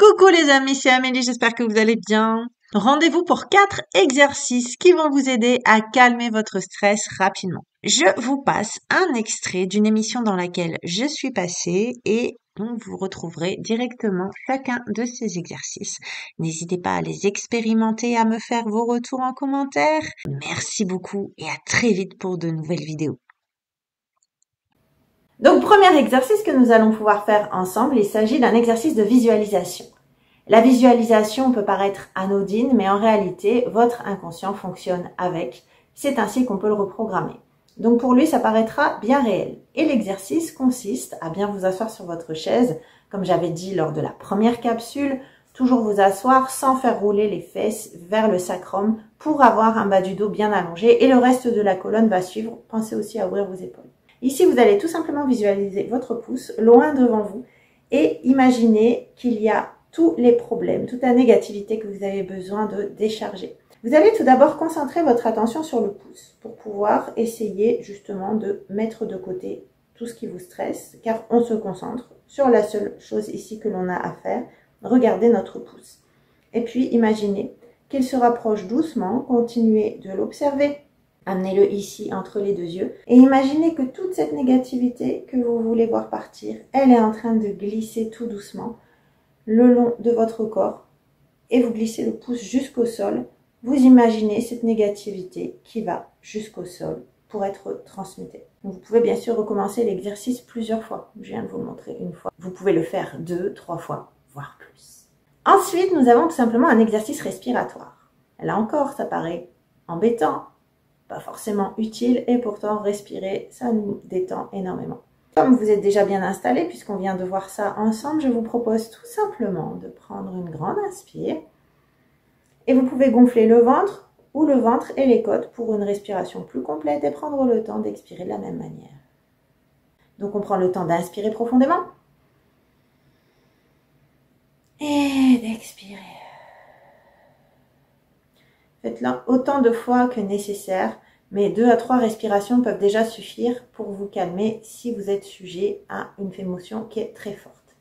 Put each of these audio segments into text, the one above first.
Coucou les amis, c'est Amélie, j'espère que vous allez bien. Rendez-vous pour 4 exercices qui vont vous aider à calmer votre stress rapidement. Je vous passe un extrait d'une émission dans laquelle je suis passée et donc vous retrouverez directement chacun de ces exercices. N'hésitez pas à les expérimenter et à me faire vos retours en commentaire. Merci beaucoup et à très vite pour de nouvelles vidéos. Donc, premier exercice que nous allons pouvoir faire ensemble, il s'agit d'un exercice de visualisation. La visualisation peut paraître anodine, mais en réalité, votre inconscient fonctionne avec. C'est ainsi qu'on peut le reprogrammer. Donc, pour lui, ça paraîtra bien réel. Et l'exercice consiste à bien vous asseoir sur votre chaise, comme j'avais dit lors de la première capsule, toujours vous asseoir sans faire rouler les fesses vers le sacrum pour avoir un bas du dos bien allongé et le reste de la colonne va suivre. Pensez aussi à ouvrir vos épaules. Ici, vous allez tout simplement visualiser votre pouce loin devant vous et imaginer qu'il y a tous les problèmes, toute la négativité que vous avez besoin de décharger. Vous allez tout d'abord concentrer votre attention sur le pouce pour pouvoir essayer justement de mettre de côté tout ce qui vous stresse, car on se concentre sur la seule chose ici que l'on a à faire, regarder notre pouce. Et puis, imaginez qu'il se rapproche doucement, continuez de l'observer. Amenez-le ici entre les deux yeux et imaginez que toute cette négativité que vous voulez voir partir, elle est en train de glisser tout doucement le long de votre corps et vous glissez le pouce jusqu'au sol. Vous imaginez cette négativité qui va jusqu'au sol pour être transmutée. Vous pouvez bien sûr recommencer l'exercice plusieurs fois. Je viens de vous le montrer une fois. Vous pouvez le faire 2, 3 fois, voire plus. Ensuite, nous avons tout simplement un exercice respiratoire. Là encore, ça paraît embêtant, pas forcément utile et pourtant respirer, ça nous détend énormément. Comme vous êtes déjà bien installé, puisqu'on vient de voir ça ensemble, je vous propose tout simplement de prendre une grande inspire et vous pouvez gonfler le ventre ou le ventre et les côtes pour une respiration plus complète et prendre le temps d'expirer de la même manière. Donc on prend le temps d'inspirer profondément et d'expirer. Faites-le autant de fois que nécessaire, mais 2 à 3 respirations peuvent déjà suffire pour vous calmer si vous êtes sujet à une émotion qui est très forte.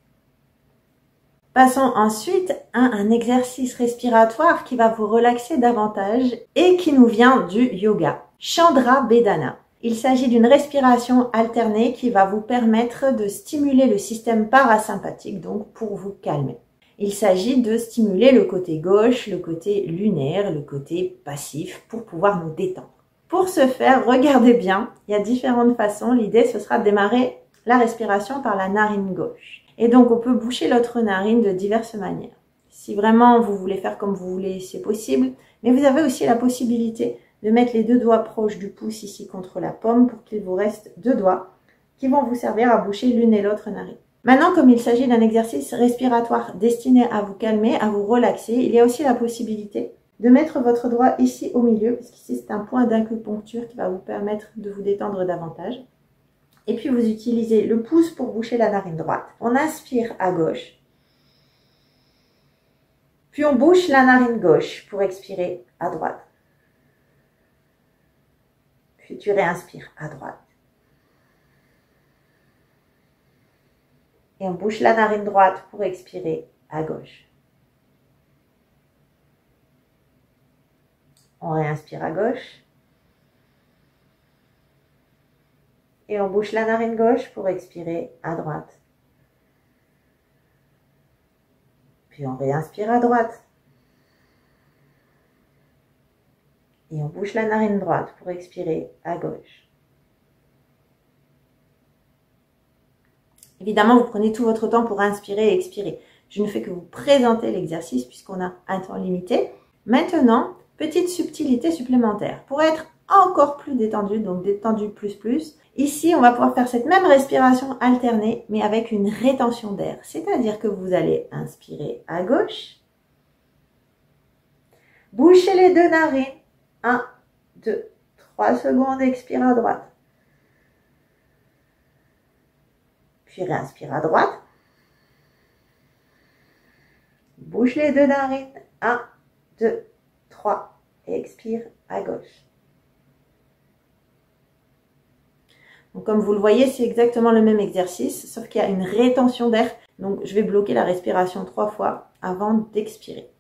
Passons ensuite à un exercice respiratoire qui va vous relaxer davantage et qui nous vient du yoga. Chandra Bedana. Il s'agit d'une respiration alternée qui va vous permettre de stimuler le système parasympathique, donc pour vous calmer. Il s'agit de stimuler le côté gauche, le côté lunaire, le côté passif pour pouvoir nous détendre. Pour ce faire, regardez bien, il y a différentes façons. L'idée, ce sera de démarrer la respiration par la narine gauche. Et donc, on peut boucher l'autre narine de diverses manières. Si vraiment vous voulez faire comme vous voulez, c'est possible. Mais vous avez aussi la possibilité de mettre les 2 doigts proches du pouce ici contre la paume pour qu'il vous reste 2 doigts qui vont vous servir à boucher l'une et l'autre narine. Maintenant, comme il s'agit d'un exercice respiratoire destiné à vous calmer, à vous relaxer, il y a aussi la possibilité de mettre votre doigt ici au milieu, parce qu'ici c'est un point d'acupuncture qui va vous permettre de vous détendre davantage. Et puis vous utilisez le pouce pour boucher la narine droite. On inspire à gauche. Puis on bouche la narine gauche pour expirer à droite. Puis tu réinspires à droite. Et on bouche la narine droite pour expirer à gauche. On réinspire à gauche. Et on bouche la narine gauche pour expirer à droite. Puis on réinspire à droite. Et on bouche la narine droite pour expirer à gauche. Évidemment, vous prenez tout votre temps pour inspirer et expirer. Je ne fais que vous présenter l'exercice puisqu'on a un temps limité. Maintenant, petite subtilité supplémentaire. Pour être encore plus détendu, donc détendu plus, ici, on va pouvoir faire cette même respiration alternée, mais avec une rétention d'air. C'est-à-dire que vous allez inspirer à gauche. Bouchez les 2 narines. 1, 2, 3 secondes, expire à droite. Puis réinspire à droite. Bouche les 2 narines. 1, 2, 3. Et expire à gauche. Donc, comme vous le voyez, c'est exactement le même exercice, sauf qu'il y a une rétention d'air Donc, je vais bloquer la respiration 3 fois avant d'expirer.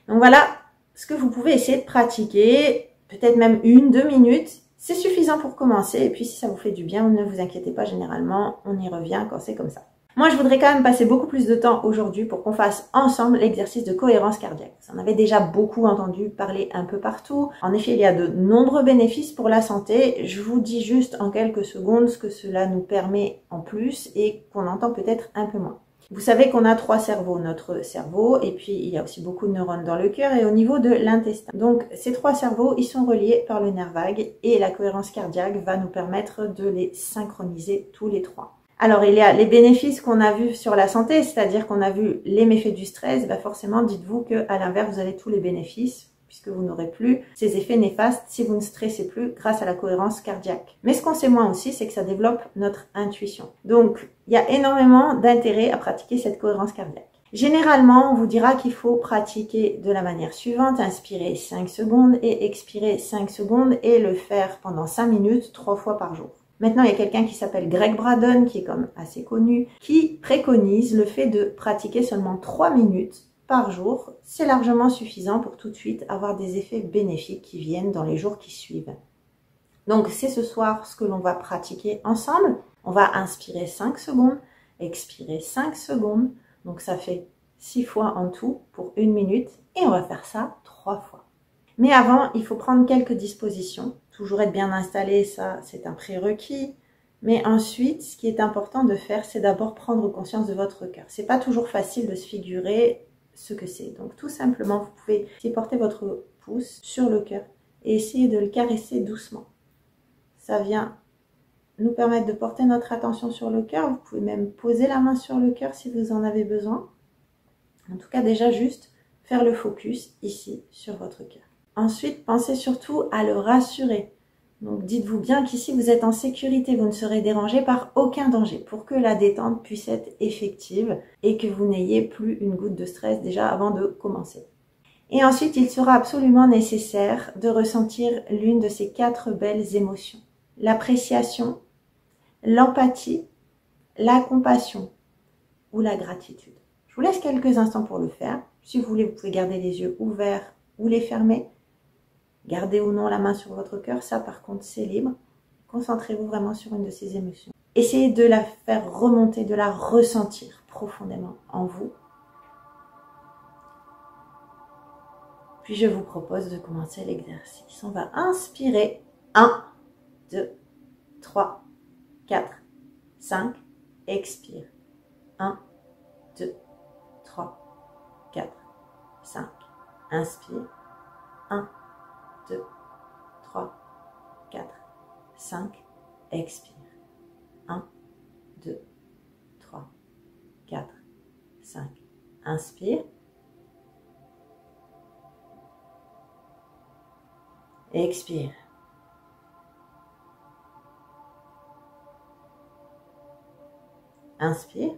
Donc voilà ce que vous pouvez essayer de pratiquer, peut-être même 1-2 minutes. C'est suffisant pour commencer. Et puis, si ça vous fait du bien, ne vous inquiétez pas, généralement, on y revient quand c'est comme ça. Moi, je voudrais quand même passer beaucoup plus de temps aujourd'hui pour qu'on fasse ensemble l'exercice de cohérence cardiaque. Vous en avez déjà beaucoup entendu parler un peu partout. En effet, il y a de nombreux bénéfices pour la santé. Je vous dis juste en quelques secondes ce que cela nous permet en plus et qu'on entend peut-être un peu moins. Vous savez qu'on a 3 cerveaux, notre cerveau, et puis il y a aussi beaucoup de neurones dans le cœur et au niveau de l'intestin. Donc ces 3 cerveaux, ils sont reliés par le nerf vague et la cohérence cardiaque va nous permettre de les synchroniser tous les 3. Alors, il y a les bénéfices qu'on a vus sur la santé, c'est-à-dire qu'on a vu les méfaits du stress. Forcément, dites-vous qu'à l'inverse, vous avez tous les bénéfices, puisque vous n'aurez plus ces effets néfastes si vous ne stressez plus grâce à la cohérence cardiaque. Mais ce qu'on sait moins aussi, c'est que ça développe notre intuition. Donc, il y a énormément d'intérêt à pratiquer cette cohérence cardiaque. Généralement, on vous dira qu'il faut pratiquer de la manière suivante, inspirer 5 secondes et expirer 5 secondes et le faire pendant 5 minutes 3 fois par jour. Maintenant, il y a quelqu'un qui s'appelle Greg Braden, qui est comme assez connu, qui préconise le fait de pratiquer seulement 3 minutes par jour. C'est largement suffisant pour tout de suite avoir des effets bénéfiques qui viennent dans les jours qui suivent. Donc, c'est ce soir ce que l'on va pratiquer ensemble. On va inspirer 5 secondes, expirer 5 secondes. Donc, ça fait 6 fois en tout pour 1 minute. Et on va faire ça 3 fois. Mais avant, il faut prendre quelques dispositions. Toujours être bien installé, ça c'est un prérequis. Mais ensuite, ce qui est important de faire, c'est d'abord prendre conscience de votre cœur. C'est pas toujours facile de se figurer ce que c'est. Donc tout simplement, vous pouvez porter votre pouce sur le cœur et essayer de le caresser doucement. Ça vient nous permettre de porter notre attention sur le cœur. Vous pouvez même poser la main sur le cœur si vous en avez besoin. En tout cas, déjà juste faire le focus ici sur votre cœur. Ensuite, pensez surtout à le rassurer. Donc, dites-vous bien qu'ici, vous êtes en sécurité, vous ne serez dérangé par aucun danger pour que la détente puisse être effective et que vous n'ayez plus une goutte de stress déjà avant de commencer. Et ensuite, il sera absolument nécessaire de ressentir l'une de ces 4 belles émotions. L'appréciation, l'empathie, la compassion ou la gratitude. Je vous laisse quelques instants pour le faire. Si vous voulez, vous pouvez garder les yeux ouverts ou les fermer. Gardez ou non la main sur votre cœur, ça par contre c'est libre. Concentrez-vous vraiment sur une de ces émotions. Essayez de la faire remonter, de la ressentir profondément en vous. Puis je vous propose de commencer l'exercice. On va inspirer 1, 2, 3, 4, 5. Expire 1, 2, 3, 4, 5. Inspire 1, 2, 3, 4, 5, expire. 1, 2, 3, 4, 5. Inspire. Expire. Inspire.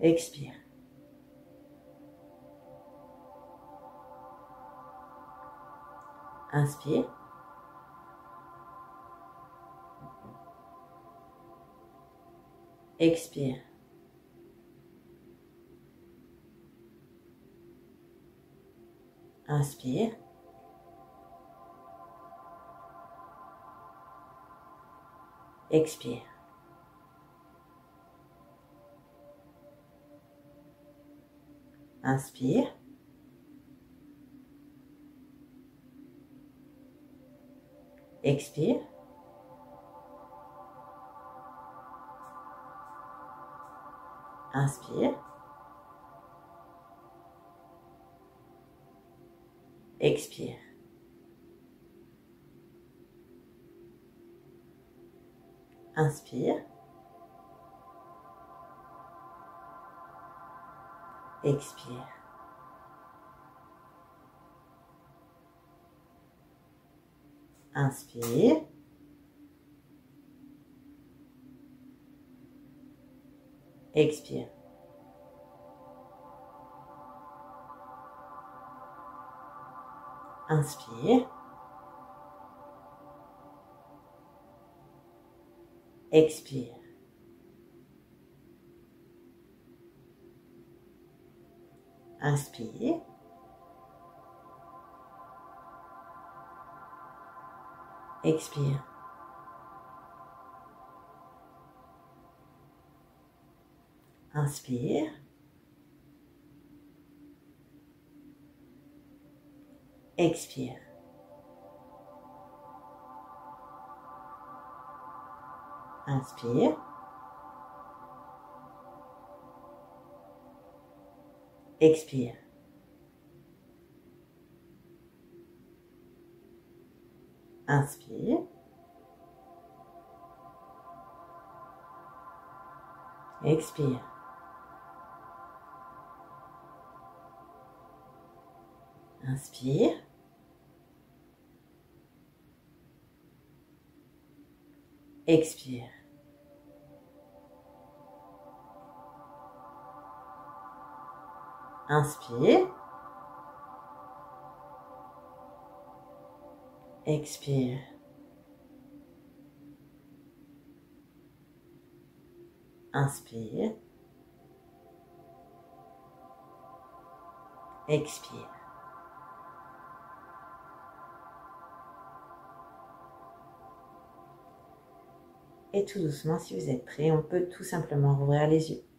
Expire. Inspire. Expire. Inspire. Expire. Inspire. Expire. Inspire. Expire. Inspire. Expire. Inspire. Expire. Inspire. Expire. Inspire. Expire. Inspire. Expire. Inspire. Expire. Inspire. Expire. Inspire. Expire. Inspire. Expire. Inspire. Expire. Et tout doucement, si vous êtes prêt, on peut tout simplement rouvrir les yeux.